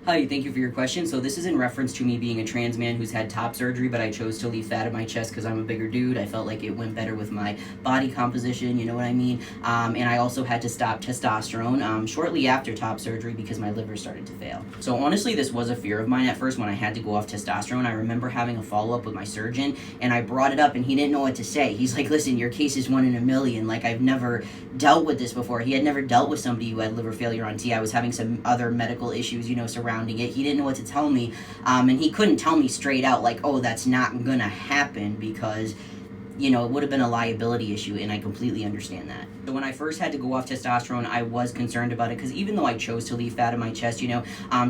Hi, thank you for your question. So this is in reference to me being a trans man who's had top surgery, but I chose to leave fat in my chest because I'm a bigger dude. I felt like it went better with my body composition, you know what I mean? And I also had to stop testosterone shortly after top surgery because my liver started to fail. So honestly, this was a fear of mine at first when I had to go off testosterone. I remember having a follow-up with my surgeon, and I brought it up, and he didn't know what to say. He's like, listen, your case is 1 in a million. Like, I've never dealt with this before. He had never dealt with somebody who had liver failure on T. I was having some other medical issues, surrounding it. He didn't know what to tell me, and he couldn't tell me straight out, like, oh, that's not gonna happen, because it would have been a liability issue, and I completely understand that. So when I first had to go off testosterone, I was concerned about it, because even though I chose to leave fat in my chest,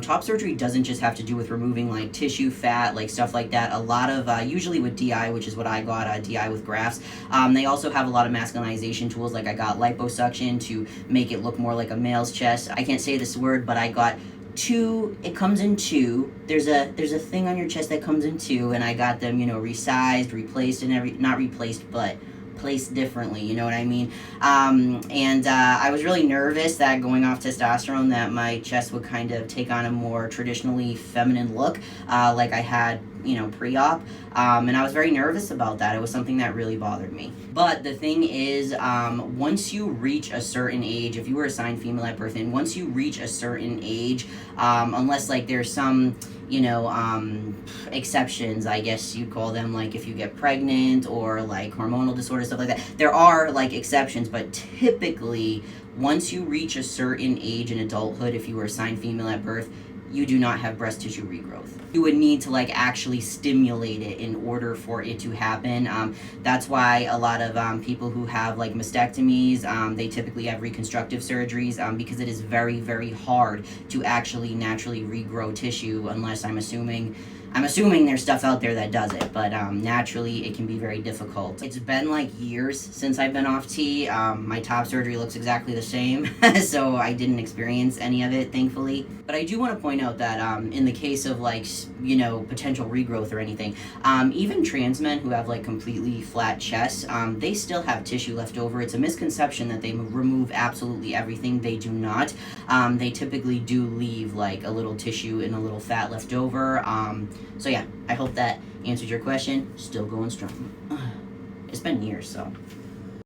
top surgery doesn't just have to do with removing, like, tissue, fat, like, stuff like that. A lot of, usually with DI, which is what I got, DI with grafts, they also have a lot of masculinization tools, like I got liposuction to make it look more like a male's chest. I can't say this word, but I got it comes in 2. There's a thing on your chest that comes in 2, and I got them, resized, replaced, and not replaced, but placed differently, you know what I mean? I was really nervous that going off testosterone that my chest would kind of take on a more traditionally feminine look, like I had, pre-op, and I was very nervous about that. It was something that really bothered me. But the thing is, once you reach a certain age, if you were assigned female at birth, and once you reach a certain age, unless like there's some exceptions, I guess you'd call them, like if you get pregnant or like hormonal disorders, stuff like that. There are like exceptions, but typically once you reach a certain age in adulthood, if you were assigned female at birth, you do not have breast tissue regrowth. You would need to like actually stimulate it in order for it to happen. That's why a lot of people who have like mastectomies, they typically have reconstructive surgeries, because it is very, very hard to actually naturally regrow tissue, unless I'm assuming there's stuff out there that does it, but naturally it can be very difficult. It's been like years since I've been off T. My top surgery looks exactly the same, so I didn't experience any of it, thankfully. But I do want to point out that in the case of like, potential regrowth or anything, even trans men who have like completely flat chests, they still have tissue left over. It's a misconception that they remove absolutely everything. They do not. They typically do leave like a little tissue and a little fat left over. So yeah, I hope that answered your question. Still going strong. It's been years, so.